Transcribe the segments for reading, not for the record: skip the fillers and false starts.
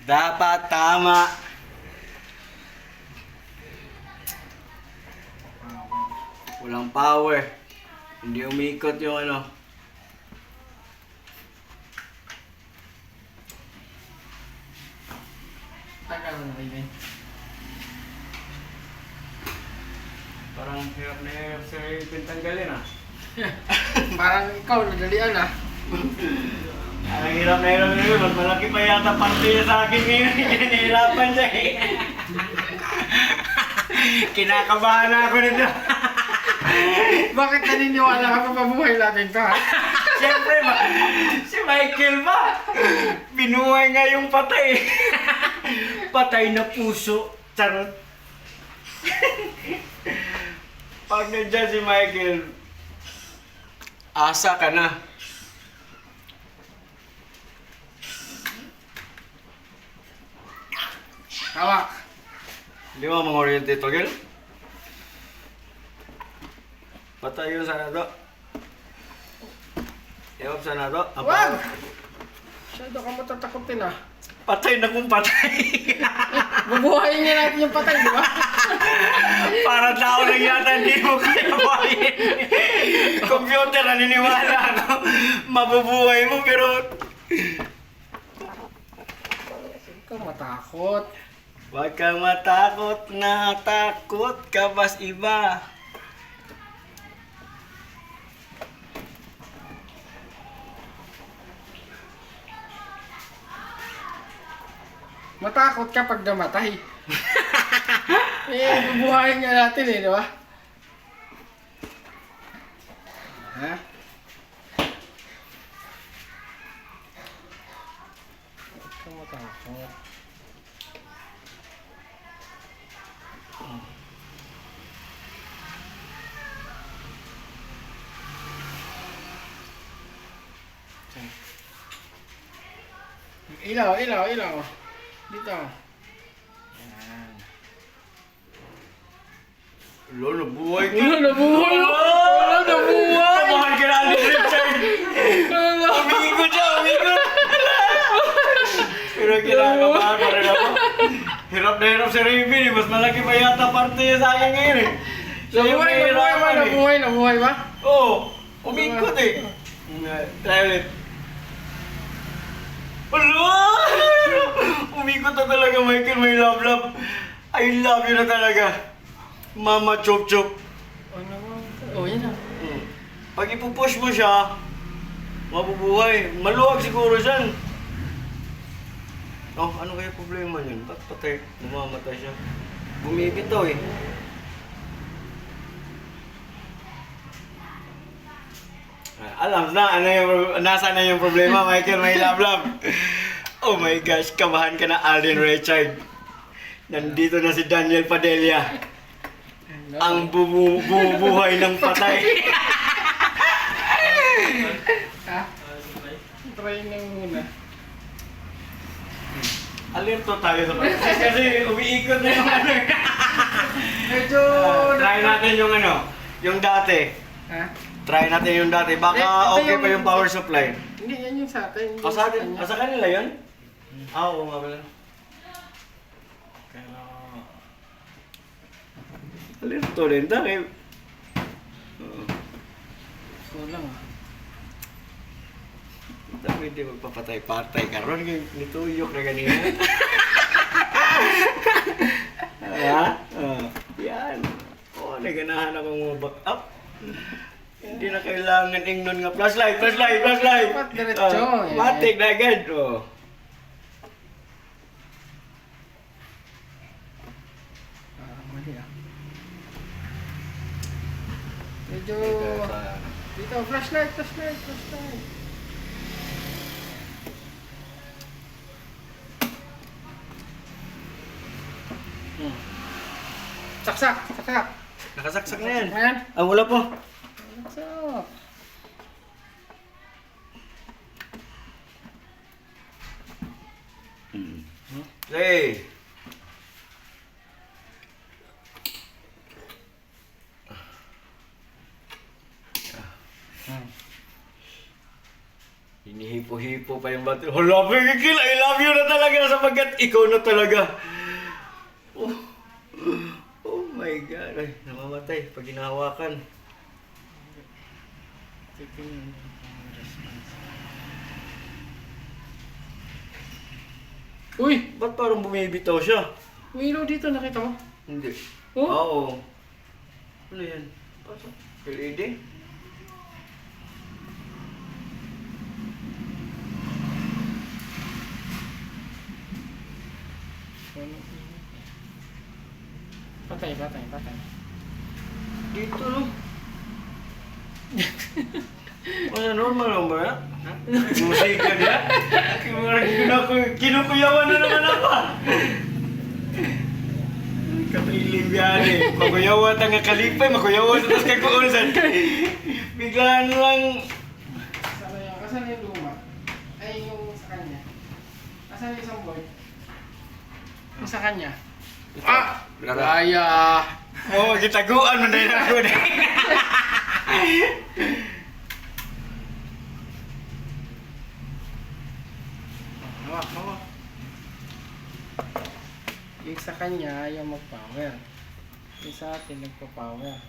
Dapat tama. Walang power. Hindi umikot yung ano. Tagal na kayo. Parang hirap na hirap sa pintanggalin ah. Parang ikaw, nadalian ah. Ang hirap na hirap na yun. Mas malaki pa yata parte niya sa akin ngayon. Hinihirapan siya eh. Kinakabahan na ako nito. Bakit naniniwala ka pa mabuhay natin to ha? Siyempre ba? Si Michael ba? Binuhay nga yung patay. Patay na puso. Charot. Pag nandiyan si Michael, asa ka na. Hawak. Di ba mga oriente to, girl? Patay yun sana to. Ewan sana to. Wag! Masyado ka matatakotin ah. Patay na kung patay. Bubuhayin niya natin yung patay, di ba? Para tao lang yata hindi mo kaya buhayin. Computer, naniniwala ako. Mabubuhay mo pero... Ikaw matakot. Huwag kang matakot na takot ka bas iba. Matakot ka pag namatay. Bubuhayin niya natin eh, di ba? Ha? Ikaw matakot. Ilaw, ilaw, ilaw. Dito. Yan. Lolo, nabuhay ka. Wala, nabuhay! Wala, nabuhay! Kamahal ka na ni Richard. Wala. Umikot siya, umikot. Pero kinakabahan pa rin ako. Hirap na hirap si Raven eh. Mas malaki pa yata parte niya sa akin ngayon eh. Siya yung Nabuhay, nabuhay ba? nahihirapan eh. Nabuhay, nabuhay ba? Oo, umikot eh. Try ulit. Ala! Umikot na talaga, Michael. May love. I love you na talaga. Mama Chop Chop. Ano ba? Oh, yan ah. Pag ipupush mo siya, mabubuhay. Maluwag siguro siyan. Oh, ano kaya problema niyan? Ba't patay? Mamamatay siya. Bumibitaw eh. Alam na, ano yung, nasa na yung problema, Michael, may love. Oh my gosh, kabahan ka na, Alden Richard. Nandito na si Daniel Padilla. Ang bumubuhay ng patay. Ha? Try nang muna. Alerto tayo sa patay. Kasi umiikot na yung ano. Medyo... Try natin yung ano, yung dati. Ha? Try natin yung dati. Baka Ito okay yung- pa yung power supply. Hindi, yan yung sa atin. O sa atin, sa kanila yun? Ah, oo nga pala. Kaya... Alerto din tayo. Kulang ah. Pwede magpapatay-patay ka ron, nituyok na ganina. Ha? Yan. Oo, naganahan akong mag-back up. Hindi na kailangan ingnon nga. Flashlight! Dapat diretso, eh. Matik na agad. Oh. Mali ah. Medyo... Dito, flashlight. Saksak. Nakasaksak na yan. Ayan. Ah, wala po. Saksak. Hey! Hinihipo-hipo pa yung bato. Hala, Pigil! I love you na talaga sa sapagat ikaw na talaga. Oh, oh my God. Ay, namamatay pag hinahawakan. Titingnan ang response. Uy! Ba't parang bumibitaw siya? Umilaw dito, nakita mo? Hindi. Oh? Oo. Ano yan? Pasok. LED? Patay, patay, patay. Dito, no? Ano, normal lang ba yan? Ha? Musika niya? Kinukuyawan na naman ako. Katrilim yan eh. Makuyawan tanga kalipay, makuyawan sa tas kakuusan. Biglaan lang. Asan yung luma? Ay, yung sa kanya. Asan yung isang board? Yung sa kanya. Ah! Kaya! Oo, gitaguan mo na yun ako na. Hawak, hawak. Yung sa kanya, yung mag-power. Yung sa atin, nagpa-power.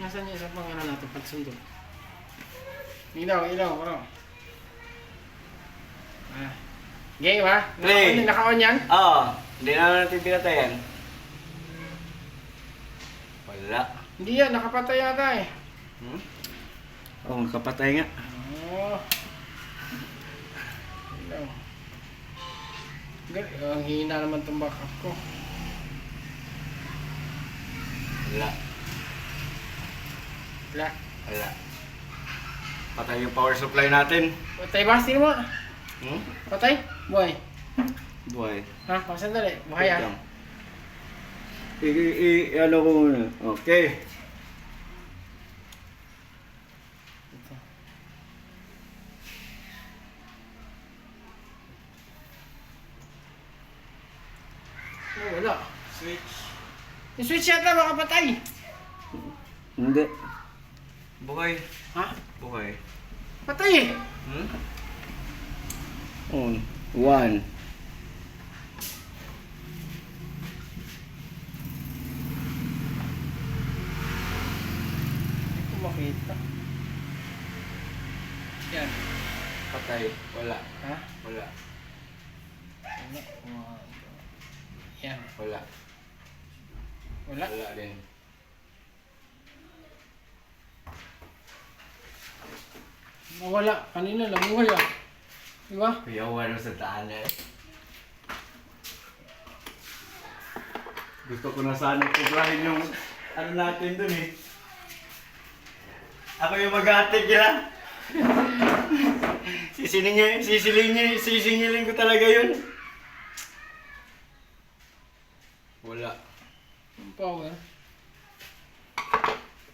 Nasaan yung isang pangalan natin pagsundot? Ilaw, ilaw, bro. Ah. Game ha? Play. Naka-on yan? Oo, hindi na natin pinatayan. Wala. Hindi yan, nakapatay yata eh. Hmm? Oo, kapatay nga. Oh. Ilaw. Ang hina naman itong backup ko. Wala. Wala. Wala. Patay yung power supply natin. Patay ba? Sino mo? Hmm? Patay? Buhay. Buhay. Ha? O, sandali. Buhay Wait ah. lang. Ano ko muna. Okay. Ito. Oh, wala. Switch. Yung switch yata makapatay. Hindi. Buhay. Ha? Buhay. Patay eh. Hmm? On. One. Hindi ko makita. Yan. Patay. Wala. Ha? Wala. Wala. Yan. Wala. Wala. Wala din. Wala. Kanina lang. Buhay ah. Diba? Kuya, wala sa tahanan. Gusto ko na sana kubrahin yung ano natin dun eh. Ako yung mag-atik yan. Sisingilin ko talaga yun. Wala. Yung power.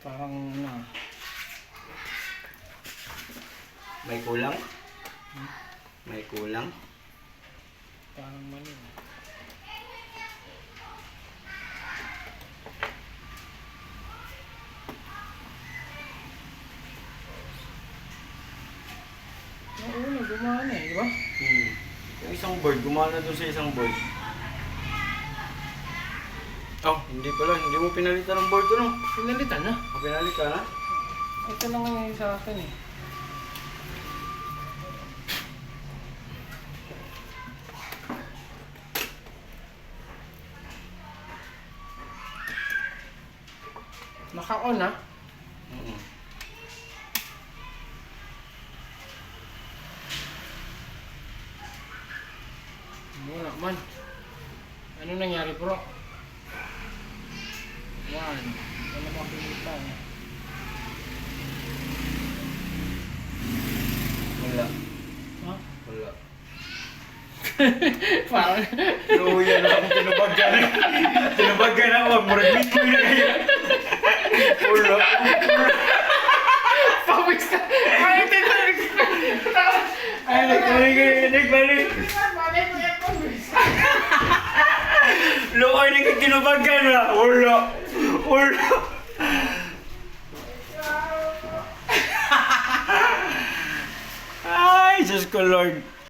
Parang na. May kulang? May kulang? Parang mali. Oo, gumana eh, di ba? Yung isang board, gumana doon sa isang board. Oh, hindi pala. Hindi mo pinalitan ng board doon. Pinalitan na. Pinalitan na? Ito lang ang sa akin eh. Naka-on ha? Mm-mm. Wala man. Ano nangyari bro? Yan. Wala makikita eh. Wala. Ha? Wala. Parang... Luya na akong tinubagyan. Tinubagyan ako. Murag mingkoy na kayo. Wala. Pawis ka! Ay, tinag! Ay, nagbalik. Bagay ko aircon, Luis. Luoy na kinubagan na. Wala. Wala. Ay, Diyos ko Lord.